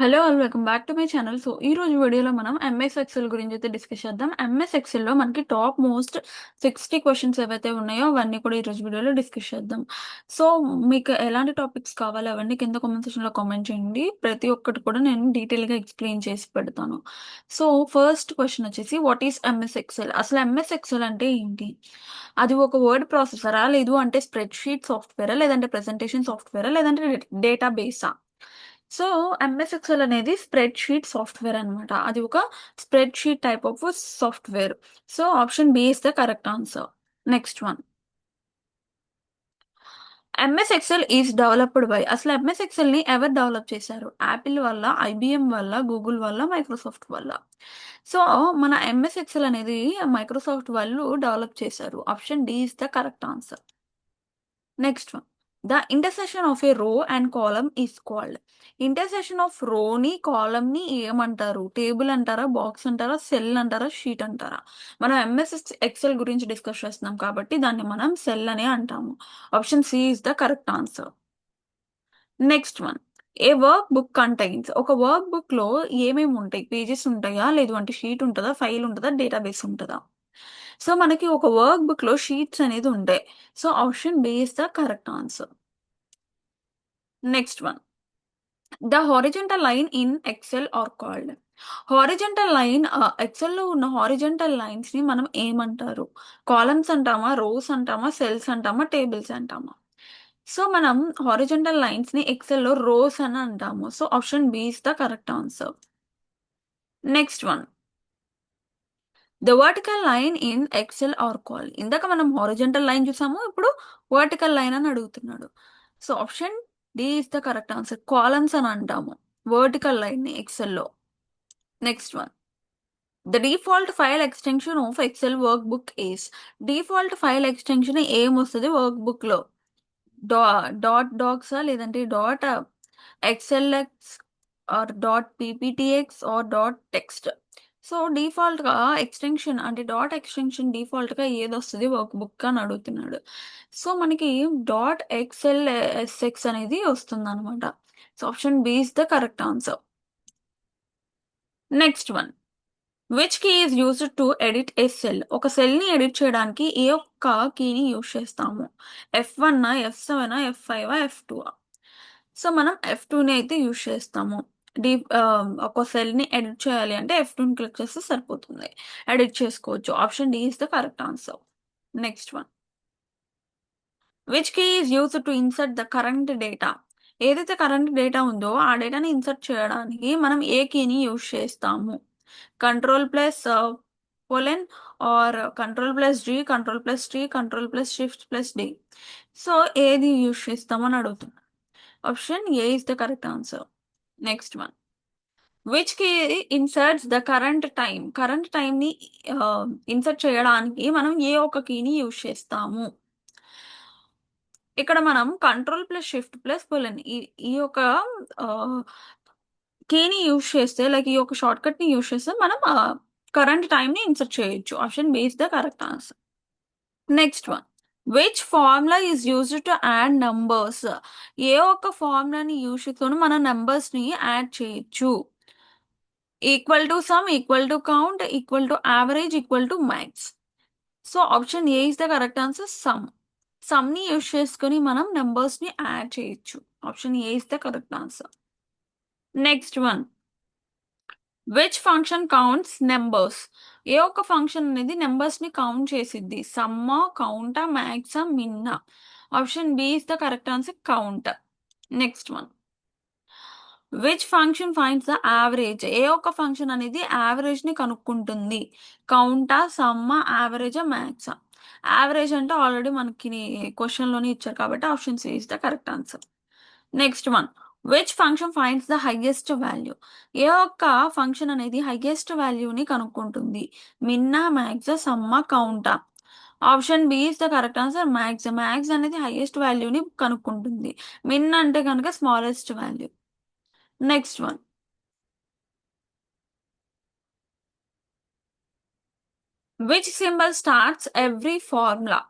Hello all welcome back to my channel. So ఈ రోజు వీడియోలో మనం ఎంఎస్ ఎక్సెల్ గురించి అయితే డిస్కస్ చేద్దాం. ఎంఎస్ ఎక్సెల్‌లో మనకి టాప్ మోస్ట్ 60 క్వెషన్స్ ఏవైతే ఉన్నాయో అవన్నీ కూడా ఈ రోజు వీడియోలో డిస్కస్ చేద్దాం. సో మీకు ఎలాంటి టాపిక్స్ కావాలి అవన్నీ కింద కామెంట్ సెక్షన్‌లో కామెంట్ చేయండి. ప్రతి ఒక్కటి కూడా నేను డీటెయిల్‌గా ఎక్స్‌ప్లెయిన్ చేసి పెడతాను. సో ఫస్ట్ క్వెషన్ వచ్చేసి వాట్ ఈస్ ఎంఎస్ ఎక్సెల్? అసలు ఎంఎస్ ఎక్సెల్ అంటే ఏంటి? అది ఒక వర్డ్ ప్రాసెసరా? లేదు అంటే స్ప్రెడ్‌షీట్ సాఫ్ట్‌వేరా? లేదంటే ప్రెజెంటేషన్ సాఫ్ట్‌వేరా? లేదంటే డేటాబేసా? సో, ఎంఎస్ ఎక్సెల్ అనేది స్ప్రెడ్ షీట్ సాఫ్ట్‌వేర్ అనమాట. అది ఒక spreadsheet type of software. So, option B is the correct answer. Next one. MS Excel is developed by అసలు ఎంఎస్ ఎక్సెల్‌ని ఎవరు డెవలప్ చేశారు? యాపిల్ వల్ల, ఐబీఎం వల్ల, గూగుల్ వల్ల, మైక్రోసాఫ్ట్ వల్ల. సో, మన ఎంఎస్ ఎక్సెల్ అనేది మైక్రోసాఫ్ట్ వాళ్ళు డెవలప్ చేశారు. Option D is the correct answer. Next one. The intersection of a row and column is called. Intersection of రోని, కాలమ్‌ని ఏమంటారు? టేబుల్ అంటారా? బాక్స్ అంటారా? సెల్ అంటారా? షీట్ అంటారా? మనం ఎంఎస్ ఎక్సెల్ గురించి డిస్కస్ చేస్తున్నాం కాబట్టి దాన్ని మనం సెల్ అనే అంటాము. Option C is the correct answer. Next one. A workbook contains. ఒక వర్క్ బుక్‌లో ఏమేమి ఉంటాయి? పేజెస్ ఉంటాయా? లేదు అంటే షీట్ ఉంటదా? ఫైల్ ఉంటదా? డేటాబేస్ ఉంటదా? సో, మనకి ఒక వర్క్ బుక్‌లో షీట్స్ అనేది ఉంటాయి. So, option B is the correct answer. Next one. The horizontal line in Excel are called. Horizontal line ఎక్సెల్‌లో ఉన్న హారిజాంటల్ లైన్స్‌ని మనం ఏమంటారు? కాలమ్స్ అంటామా? రోస్ అంటామా? సెల్స్ అంటామా? టేబుల్స్ అంటామా? సో, మనం హారిజాంటల్ లైన్స్‌ని ఎక్సెల్‌లో రోస్ అని అంటాము. So, option B is the correct answer. Next one. The vertical line in Excel are called. ఇందాక మనం హారిజాంటల్ లైన్ చూసాము. ఇప్పుడు వర్టికల్ లైన్ అని అడుగుతున్నాడు. So, option D is the correct answer. Columns అని అంటాము వర్టికల్ లైన్‌ని ఎక్సెల్‌లో. Next one. The default file extension of Excel work book is. Default file extension ఏమొస్తది వర్క్ బుక్‌లో? డా డాట్ డాక్సా? లేదంటే dot XLX or dot PPTX or dot text. So, డిఫాల్ట్‌గా ఎక్స్‌టెన్షన్ అంటే డాట్ ఎక్స్‌టెన్షన్ డిఫాల్ట్‌గా ఏదొస్తది వర్క్ బుక్ అని అడుగుతున్నాడు. సో, మనకి డాట్ ఎక్స్ఎల్ఎస్ఎక్స్ అనేది వస్తుందనమాట. So, option B is the correct answer. Next one. Which key is used to edit a cell? ఒక సెల్‌ని ఎడిట్ చేయడానికి ఏ ఒక్క కీని యూజ్ చేస్తాము? F1, F7, F5, F2. So, మనం F2ని అయితే యూజ్ చేస్తాము. ఒక సెల్‌ని ఎడిట్ చేయాలి అంటే F2ని క్లిక్ చేస్తే సరిపోతుంది. ఎడిట్ చేసుకోవచ్చు. Option D is the correct answer. Next one. Which key is used to insert the current data? ఏదైతే కరెంట్ డేటా ఉందో ఆ డేటాని ఇన్సర్ట్ చేయడానికి మనం ఏ కీని యూజ్ చేస్తాము? Control plus colon or control plus G, control plus T, control plus shift plus D. So, ఏది use చేస్తామని అడుగుతున్నా. Option A is the correct answer. Next one. Which key inserts the current time? Current టైమ్‌ని insert చేయడానికి మనం ఏ ఒక్క కీని use చేస్తాము? ఇక్కడ మనం control plus shift plus colon ఈ ఈ యొక్క ఆహ్, కీని యూజ్ చేస్తే లైక్ ఈ యొక్క షార్ట్‌కట్‌ని యూజ్ చేస్తే మనం కరెంట్ టైమ్‌ని ఇన్సర్ట్ చేయొచ్చు. Option B is the correct answer. Next one. Which formula is used to add numbers? ఏ ఒక్క ఫార్ములాని యూజ్ చేసుకొని మనం నంబర్స్‌ని యాడ్ చేయొచ్చు? Equal to sum, equal to count, equal to average, equal to max. So, option A is the correct answer sum. సమ్‌ని use చేసుకొని మనం నంబర్స్‌ని యాడ్ చేయొచ్చు. Option A is the correct answer. Next one. Which function counts numbers? ఏ ఒక్క function అనేది నంబర్స్‌ని count చేసిద్ది? సమ్మా? కౌంటా? మాక్సా? మిన్నా? Option B is the correct answer count. Next one. Which function finds the average? ఏ ఒక్క ఫంక్షన్ అనేది యావరేజ్‌ని కనుక్కుంటుంది? కౌంటా? సమ్మా? యావరేజా? మాక్సా? యావరేజ్ అంటే ఆల్రెడీ మనకి క్వెషన్‌లోనే ఇచ్చారు కాబట్టి option C is the correct answer. Next one. Which function finds the highest value? ఏ ఒక్క ఫంక్షన్ అనేది హైయెస్ట్ వాల్యూని కనుక్కుంటుంది? మిన్నా? మాక్సా? సమ్మా? కౌంటా? Option B is the correct answer max. Max అనేది హైయెస్ట్ వాల్యూని కనుక్కుంటుంది. మిన్ అంటే గనుక smallest value. Next one. Which symbol starts every formula?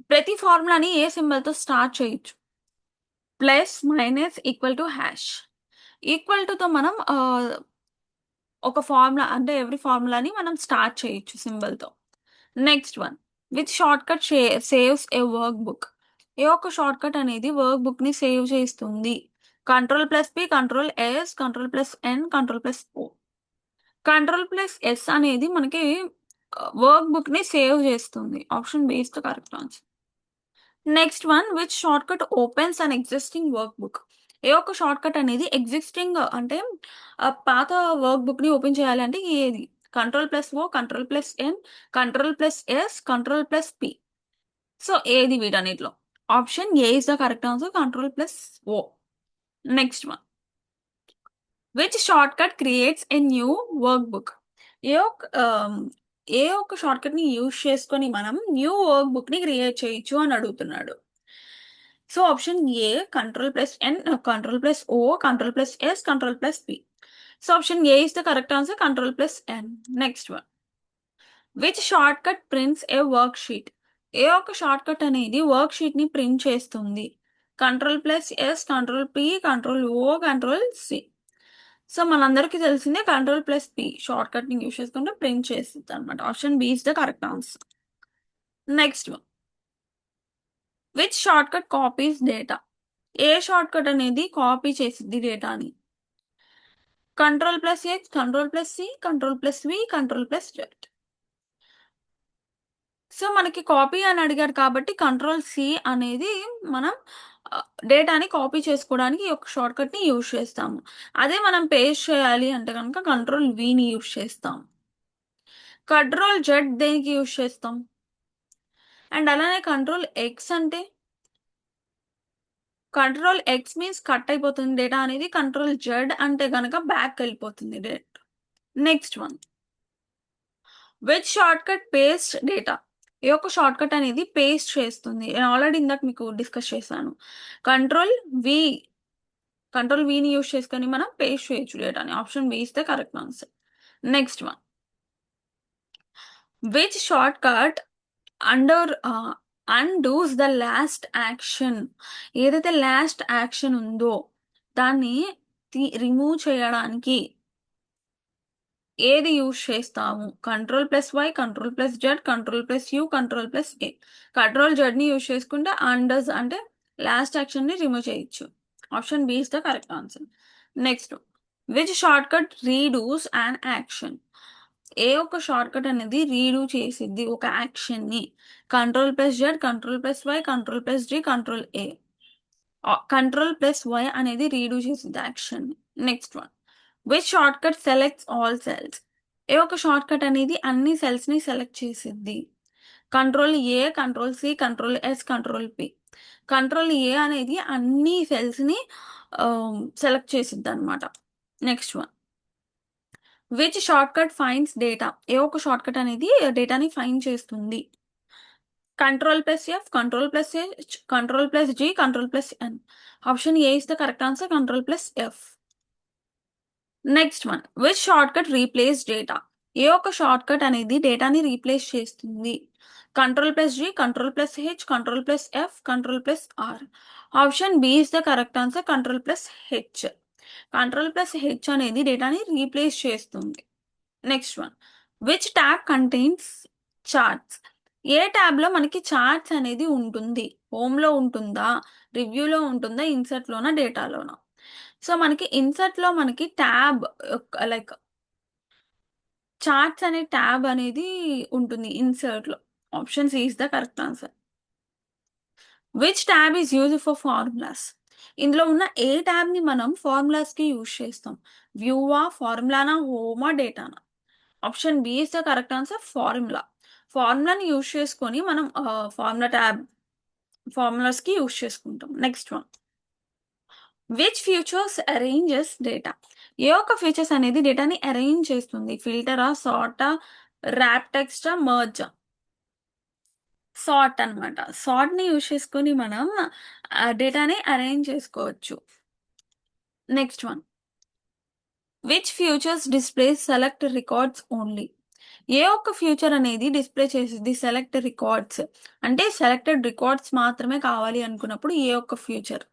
ప్రతి ఫార్ములాని ఏ సింబల్‌తో స్టార్ట్ చేయొచ్చు? Plus, minus, equal to hash. Equal టుతో మనం ఒక ఫార్ములా అంటే ఎవ్రీ ఫార్ములాని మనం స్టార్ట్ చేయొచ్చు సింబల్‌తో. Next one which shortcut saves a work book. ఏ ఒక్క షార్ట్‌కట్ అనేది వర్క్ బుక్‌ని సేవ్ చేస్తుంది. కంట్రోల్+P, కంట్రోల్+S, కంట్రోల్+N, కంట్రోల్+O. కంట్రోల్+S అనేది మనకి వర్క్ బుక్‌ని సేవ్ చేస్తుంది. Option B is the correct answer. Next one which shortcut opens an existing work book. ఏ ఒక్క షార్ట్‌కట్ అనేది ఎగ్జిస్టింగ్ అంటే పాత వర్క్ బుక్‌ని ఓపెన్ చేయాలి అంటే ఏది? కంట్రోల్+O, కంట్రోల్+N, కంట్రోల్+S, కంట్రోల్+P. సో, ఏది వీటన్నిటిలో? Option A is the correct answer control O. Next one which shortcut creates a new work book. ఏ ఒక్క ఏ ఒక్క షార్ట్‌కట్‌ని యూజ్ చేసుకొని మనం న్యూ వర్క్ బుక్‌ని క్రియేట్ చేయొచ్చు అని అడుగుతున్నాడు. So, option A control N, control O, control S, control P. So, option A is the correct answer control N. Next one which shortcut prints a work sheet. ఏ ఒక్క షార్ట్‌కట్ అనేది వర్క్ షీట్‌ని ప్రింట్ చేస్తుంది. కంట్రోల్+S, కంట్రోల్+P, కంట్రోల్+O, కంట్రోల్+C. సో, మనందరికీ తెలిసిందే కంట్రోల్+P షార్ట్‌కట్‌ని యూజ్ చేసుకుంటే ప్రింట్ చేసిద్దనమాట. Option B is the correct answer. Next one which shortcut copies data. ఏ షార్ట్‌కట్ అనేది కాపీ చేసిద్ది డేటాని. కంట్రోల్+X, కంట్రోల్+C, కంట్రోల్+V, కంట్రోల్+Z. సో, మనకి కాపీ అని అడిగాడు కాబట్టి కంట్రోల్+C అనేది మనం డేటాని కాపీ చేసుకోవడానికి ఈ యొక్క షార్ట్‌కట్‌ని యూజ్ చేస్తాము. అదే మనం పేస్ట్ చేయాలి అంటే గనక కంట్రోల్+Vని యూజ్ చేస్తాం. కంట్రోల్+Z దేనికి యూజ్ చేస్తాం? అండ్ అలానే కంట్రోల్+X అంటే? కంట్రోల్+X మీన్స్ కట్ అయిపోతుంది డేటా అనేది. కంట్రోల్+Z అంటే గనక బ్యాక్‌కెళ్ళిపోతుంది data. Next one which shortcut paste data. ఏ ఒక్క షార్ట్‌కట్ అనేది పేస్ట్ చేస్తుంది. నేను ఆల్రెడీ ఇందాక మీకు డిస్కస్ చేశాను. కంట్రోల్+V కంట్రోల్+Vని యూజ్ చేసుకొని మనం పేస్ట్ చేయొచ్చు డేటాని. Option B is the correct answer. Next one which shortcut undoes the last action. ఏదైతే లాస్ట్ యాక్షన్ ఉందో దాన్ని రిమూవ్ చేయడానికి ఏది యూజ్ చేస్తాము? కంట్రోల్+Y, కంట్రోల్+Z, కంట్రోల్+U, కంట్రోల్+A. కంట్రోల్+Zని యూజ్ చేసుకుంటే అన్‌డస్ అంటే లాస్ట్ యాక్షన్‌ని రిమూవ్ చేయొచ్చు. Option B is the correct answer. Next which shortcut redoes an action. ఏ ఒక్క షార్ట్‌కట్ అనేది రీడూ చేసిద్ది ఒక యాక్షన్‌ని. కంట్రోల్+Z, కంట్రోల్+Y, కంట్రోల్+G, కంట్రోల్+A. కంట్రోల్+Y అనేది రీడూ చేసిద్ది యాక్షన్‌ని. Next one which shortcut selects all cells. ఏ ఒక్క షార్ట్‌కట్ అనేది అన్ని సెల్స్‌ని సెలెక్ట్ చేసిద్ది. కంట్రోల్+A, కంట్రోల్+C, కంట్రోల్+S, కంట్రోల్+P. కంట్రోల్+A అనేది అన్ని సెల్స్‌ని సెలెక్ట్ చేసిద్దనమాట. Next one which shortcut finds data. ఏ ఒక్క షార్ట్‌కట్ అనేది డేటాని ఫైండ్ చేస్తుంది. Control F, control H, control G, control N. Option A is the correct answer control F. Next one which shortcut replace data. ఏ ఒక్క షార్ట్‌కట్ అనేది డేటాని రీప్లేస్ చేస్తుంది. Control G, control H, control F, control R. Option B is the correct answer control H. Control H అనేది డేటాని replace చేస్తుంది. Next one which tab contains charts. ఏ ట్యాబ్‌లో మనకి చార్ట్స్ అనేది ఉంటుంది. హోమ్‌లో ఉంటుందా? రివ్యూలో ఉంటుందా? ఇన్సర్ట్‌లోనా? డేటాలోనా? సో, మనకి ఇన్సర్ట్‌లో మనకి ట్యాబ్ లైక్ చార్ట్స్ అనే ట్యాబ్ అనేది ఉంటుంది ఇన్సర్ట్‌లో. Option C is the correct answer. Which tab is used for formulas. ఇందులో ఉన్న ఏ ట్యాబ్‌ని మనం ఫార్ములాస్‌కి యూజ్ చేస్తాం. వ్యూవా? ఫార్ములానా? హోమా? డేటానా? Option B is the correct answer formula. ఫార్ములాని యూజ్ చేసుకొని మనం ఫార్ములా ట్యాబ్ ఫార్ములాస్‌కి యూజ్ చేసుకుంటాం. Next one which features arranges data. ఏ ఒక్క ఫీచర్స్ అనేది డేటాని అరేంజ్ చేస్తుంది. ఫిల్టరా? సార్టా? ర్యాప్ టెక్స్టా? మెర్జా? సార్ట్ అనమాట. సార్ట్‌ని యూజ్ చేసుకొని మనం డేటాని అరేంజ్ చేసుకోవచ్చు. Next one which features displays select records only. ఏ ఒక్క ఫ్యూచర్ అనేది డిస్‌ప్లే చేసిద్ది సెలెక్ట్ రికార్డ్స్. అంటే సెలెక్టెడ్ రికార్డ్స్ మాత్రమే కావాలి అనుకున్నప్పుడు ఏ ఒక్క feature.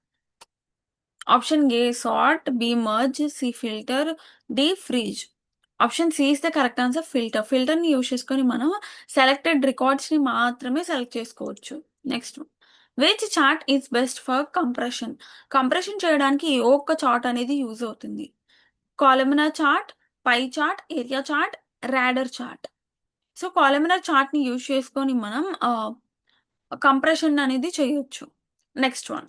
Option A sort, B merge, C filter, D freeze. Option C is the correct answer, filter. Filter ని యూస్ చేసుకొని మనం సెలెక్టెడ్ రికార్డ్స్ ని మాత్రమే సెలెక్ట్ చేసుకోవచ్చు. Next which chart is best for compression. Compression చేయడానికి ఏ ఒక్క చార్ట్ అనేది యూజ్ అవుతుంది. Columnar chart, pie chart, area chart, radar chart. So columnar chart ని యూజ్ చేసుకొని మనం కంప్రెషన్ అనేది చేయొచ్చు. Next one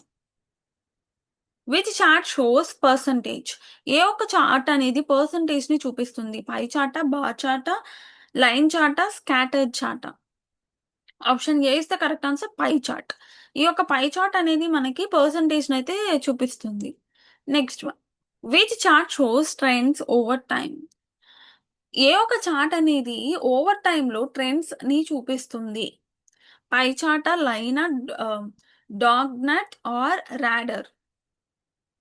which chart shows percentage. ఏ ఒక్క చార్ట్ అనేది పర్సంటేజ్ ని చూపిస్తుంది. పై చార్టా, బార్ చార్టా, లైన్ చార్టా, స్కాటర్డ్ చార్టా. Option A is the correct answer, pie chart. ఈ యొక్క పై చార్ట్ అనేది మనకి పర్సంటేజ్ అయితే చూపిస్తుంది. Next one which chart shows trends over time. ఏ ఒక్క చార్ట్ అనేది ఓవర్ టైమ్ లో ట్రెండ్స్ ని చూపిస్తుంది. పై చార్టా, line, doughnut or radar.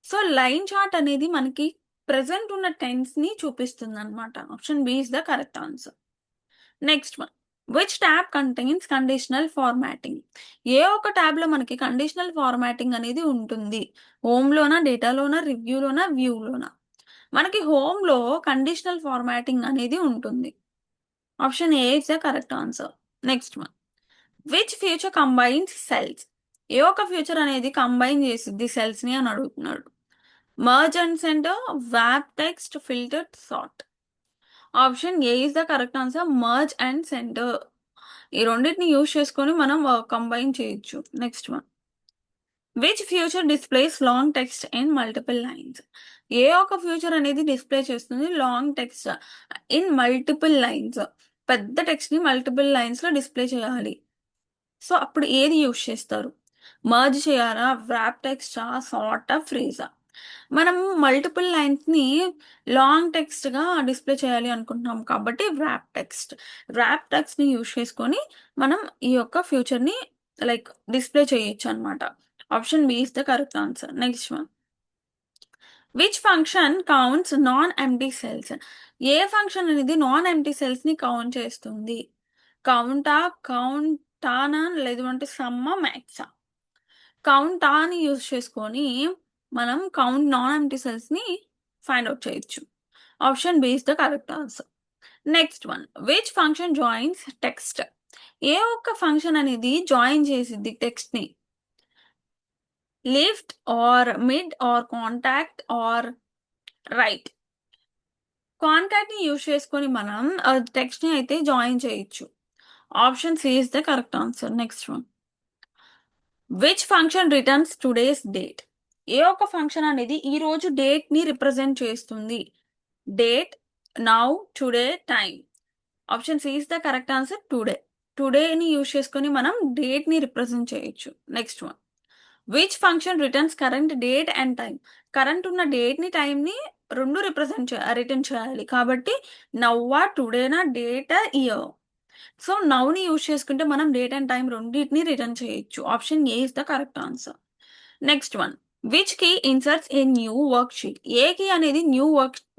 So line chart అనేది మనకి ప్రెసెంట్ ఉన్న టెన్స్ ని చూపిస్తుంది అనమాట. Option B is the correct answer. Next one which tab contains conditional formatting. ఏ ఒక్క ట్యాబ్ లో మనకి కండిషనల్ ఫార్మాటింగ్ అనేది ఉంటుంది. హోమ్ లోనా, డేటాలోనా, రివ్యూలోనా, వ్యూలోనా. మనకి హోమ్ లో కండిషనల్ ఫార్మాటింగ్ అనేది ఉంటుంది. Option A is the correct answer. Next one which feature combines cells. ఏ ఒక్క ఫ్యూచర్ అనేది కంబైన్ చేసిద్ది సెల్స్ ని అని అడుగుతున్నాడు. Merge and centre, wrap text, filter, sort. Option A is the correct answer, merge and centre. ఈ రెండింటిని use చేసుకొని మనం కంబైన్ చేయొచ్చు. Next one which feature displays long text in multiple lines. ఏ ఒక్క ఫ్యూచర్ అనేది డిస్ప్లే చేస్తుంది long text in multiple lines. పెద్ద టెక్స్ట్ ని మల్టిపుల్ లైన్స్ లో డిస్ప్లే చేయాలి. సో అప్పుడు ఏది యూజ్ చేస్తారు. మర్జ్ చేయాలా, వ్రాప్ టెక్స్టా, సార్టా, ఫ్రీజా. మనం మల్టిపుల్ లైన్స్ ని లాంగ్ టెక్స్ట్ గా డిస్ప్లే చేయాలి అనుకుంటున్నాం కాబట్టి వ్రాప్ టెక్స్ట్. వ్రాప్ టెక్స్ట్ ని యూజ్ చేసుకొని మనం ఈ యొక్క ఫ్యూచర్ ని లైక్ డిస్ప్లే చేయొచ్చు అనమాట. Option B is the correct answer. Next one which function counts non empty cells. ఏ ఫంక్షన్ అనేది నాన్ ఎంటీ సెల్స్ ని కౌంట్ చేస్తుంది. కౌంటా, కౌంటానా, లేదు అంటే సమ్మా, మ్యాక్సా. కౌంటాని యూజ్ చేసుకొని మనం కౌంట్ నాన్ ఎంటీ సెల్స్ ని ఫైండ్ అవుట్ చేయొచ్చు. Option B is the correct answer. Next one which function joins text. ఏ ఒక్క ఫంక్షన్ అనేది జాయిన్ చేసిద్ది టెక్స్ట్ ని. Left or mid or concat or right. Concat ని యూజ్ చేసుకొని మనం టెక్స్ట్ ని అయితే జాయిన్ చేయొచ్చు. Option C is the correct answer. Next one which function returns today's date. ఏ ఒక్క ఫంక్షన్ అనేది ఈ రోజు డేట్ ని రిప్రజెంట్ చేస్తుంది. Date, now, today, time. Option C is the correct answer, today. టుడేని యూజ్ చేసుకొని మనం డేట్ని రిప్రజెంట్ చేయొచ్చు. Next one which function returns current date and time. Current ఉన్న డేట్ని టైంని రెండు రిటర్న్ చేయాలి కాబట్టి నవ్వా, టుడేనా, డేటా, ఇయర్. సో నౌని యూజ్ చేసుకుంటే మనం డేట్ అండ్ టైం రెండింటిని రిటర్న్ చేయొచ్చు. Option A is the correct answer. Next one which key inserts a new work sheet. ఏ కీ అనేది న్యూ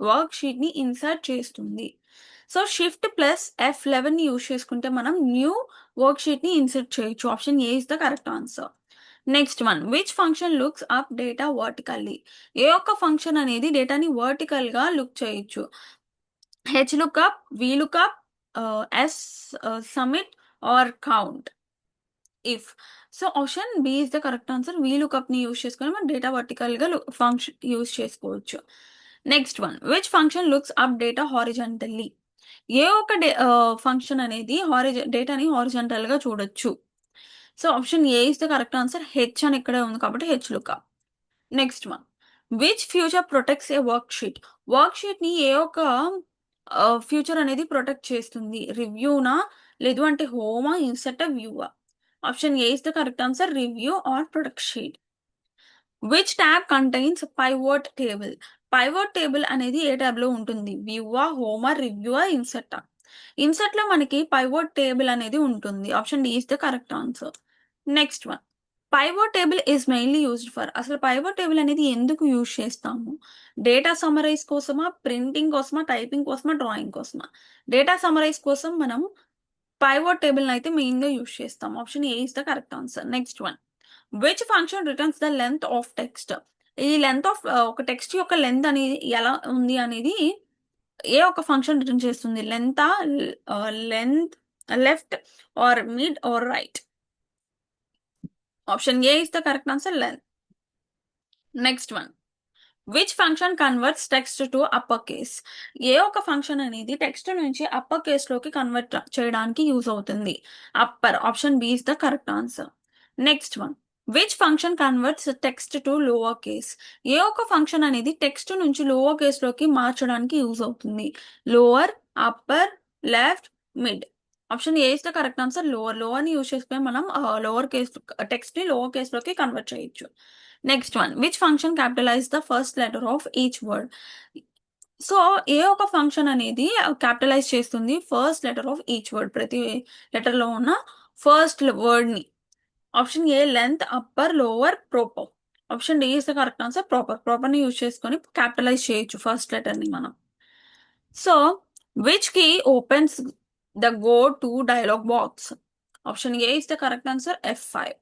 వర్క్ షీట్ ని ఇన్సర్ట్ చేస్తుంది. సో షిఫ్ట్ ప్లస్ F11 ని యూజ్ చేసుకుంటే మనం న్యూ వర్క్ షీట్ ని ఇన్సర్ట్ చేయొచ్చు. Option A is the correct answer. Next one which function looks up data vertically. ఏ ఒక్క ఫంక్షన్ అనేది డేటాని వర్టికల్ గా లుక్ చేయొచ్చు. H lookup, V lookup, S summit or count if. So option B is the correct answer. V lookup ని use చేసుకొని మనం data vertical గా ఫంక్షన్ యూజ్ చేసుకోవచ్చు. Next one which function looks up data horizontally. ఏ ఒక్క function అనేది డేటాని horizontal గా చూడొచ్చు. So option A is the correct answer. H అని ఇక్కడే ఉంది కాబట్టి H lookup. Next one which feature protects a worksheet. Worksheet ని ఏ ఒక్క ఫ్యూచర్ అనేది ప్రొటెక్ట్ చేస్తుంది. రివ్యూనా, లేదు అంటే హోమా, ఇన్సర్ట్, వ్యూవా. Option A is the correct answer, review or protect sheet. Which tab contains pivot table. Pivot table అనేది ఏ ట్యాబ్ లో ఉంటుంది. వ్యూవా, హోమా, రివ్యూవా, ఇన్సర్టా. ఇన్సర్ట్ లో మనకి పైవోట్ టేబుల్ అనేది ఉంటుంది. Option D is the correct answer. Next one pivot table is mainly used for. అసలు pivot table అనేది ఎందుకు యూజ్ చేస్తాము. డేటా సమరైజ్ కోసమా, ప్రింటింగ్ కోసమా, టైపింగ్ కోసమా, డ్రాయింగ్ కోసమా. డేటా సమరైజ్ కోసం మనం పైవోట్ టేబుల్ అయితే మెయిన్ గా యూజ్ చేస్తాం. Option A is the correct answer. Next one which function returns the length of text. ఈ లెంత్ ఆఫ్ ఒక టెక్స్ట్ యొక్క లెంత్ అనేది ఎలా ఉంది అనేది ఏ ఒక ఫంక్షన్ రిటర్న్ చేస్తుంది? లెంతా? Length, left or mid or right? Option A is the correct answer, length. Next one. Which function converts text to upper case? ఏ ఒక ఫంక్షన్ అనేది టెక్స్ట్ నుంచి అప్పర్ కేస్ లోకి కన్వర్ట్ చేయడానికి యూజ్ అవుతుంది? Upper. Option B is the correct answer. Next one. Which function converts text to lower case? ఏ ఒక function అనేది టెక్స్ట్ నుంచి లోవర్ కేస్ లోకి మార్చడానికి యూజ్ అవుతుంది? Lower, upper, left, mid? Option A is the correct answer, lower. Lower ని use చేసుకుని మనం లోవర్ కేస్ టెక్స్ట్ ని లోవర్ కేస్ లోకి కన్వర్ట్ చేయొచ్చు. Next one. Which function capitalise the first letter of each word? So ఏ ఒక function అనేది capitalise చేస్తుంది first letter of each word, ప్రతి లెటర్ లో ఉన్న ఫస్ట్ వర్డ్ ని? Option A length, upper, lower, proper? Option D is the correct answer, proper. Proper ని use చేసుకొని క్యాపిటలైజ్ చేయొచ్చు ఫస్ట్ లెటర్ ని మనం. So which key opens the go to dialogue box? Option A is the correct answer, F5.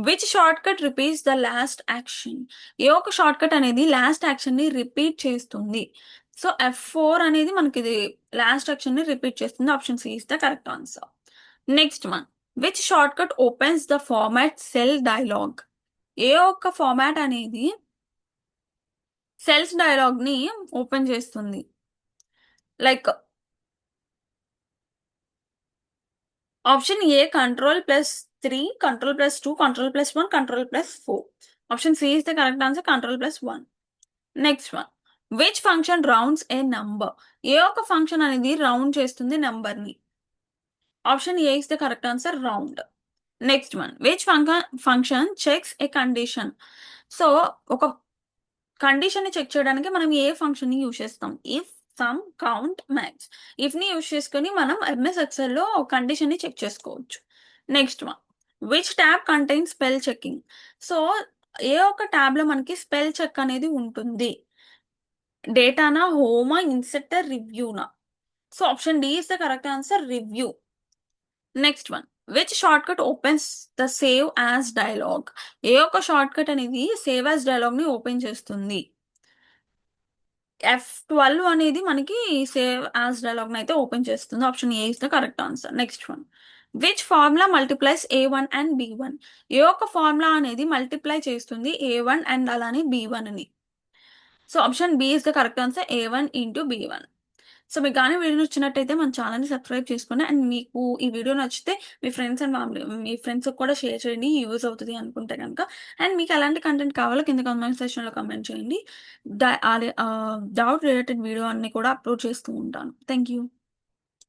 Which shortcut repeats the last action? ఏ ఒక shortcut అనేది last action ని repeat చేస్తుంది? So F4 అనేది మనకి ఇది లాస్ట్ యాక్షన్ ని repeat చేస్తుంది. Option C is the correct answer. Next one. Which shortcut opens the format cell dialogue? ఏ ఒక్క ఫార్మాట్ అనేది సెల్స్ డైలాగ్ ని ఓపెన్ చేస్తుంది? Like option A Ctrl+3, Ctrl+2, Ctrl+1, Ctrl+4? Option C is the correct answer, Ctrl+1. Next one. Which function rounds a number? ఏ ఒక function అనేది round చేస్తుంది number ని? Option A is the correct answer, round. Next one. Which function checks a condition? So ఒక condition ని check చేయడానికి మనం ఏ ఫంక్షన్ ని యూజ్ చేస్తాం? If, sum, count, max? If ని యూజ్ చేసుకుని మనం ఎంఎస్ ఎక్సెల్ లో కండిషన్ ని చెక్ చేసుకోవచ్చు. Next one. Which tab contains spell checking? So ఏ ఒక ట్యాబ్ లో మనకి స్పెల్ చెక్ అనేది ఉంటుంది? డేటానా, హోమా, ఇన్సెట్, రివ్యూనా? So option D is the correct answer, review. Next one. Which shortcut opens the save as dialogue? ఏ ఒక షార్ట్ కట్ అనేది సేవ్ యాజ్ డైలాగ్ ని ఓపెన్ చేస్తుంది? F12 అనేది మనకి సేవ్ యాజ్ డైలాగ్ ని అయితే ఓపెన్ చేస్తుంది. Option A is the correct answer. Next one. Which formula multiplies A1 and B1? ఏ ఒక ఫార్ములా అనేది మల్టిప్లై చేస్తుంది A1 అండ్ అలానే B1 ని? So option B is the correct answer, A1 into B1. సో మీకు కానీ వీడియో నచ్చినట్టయితే మన ఛానల్ని సబ్స్క్రైబ్ చేసుకోండి. అండ్ మీకు ఈ వీడియో నచ్చితే మీ ఫ్రెండ్స్ అండ్ ఫ్యామిలీ, మీ ఫ్రెండ్స్కి కూడా షేర్ చేయండి యూజ్ అవుతుంది అనుకుంటే కనుక. అండ్ మీకు ఎలాంటి కంటెంట్ కావాలో కింద కామెంట్ సెక్షన్లో కామెంట్ చేయండి. డౌట్ రిలేటెడ్ వీడియో అన్ని కూడా అప్లోడ్ చేస్తూ ఉంటాను. Thank you.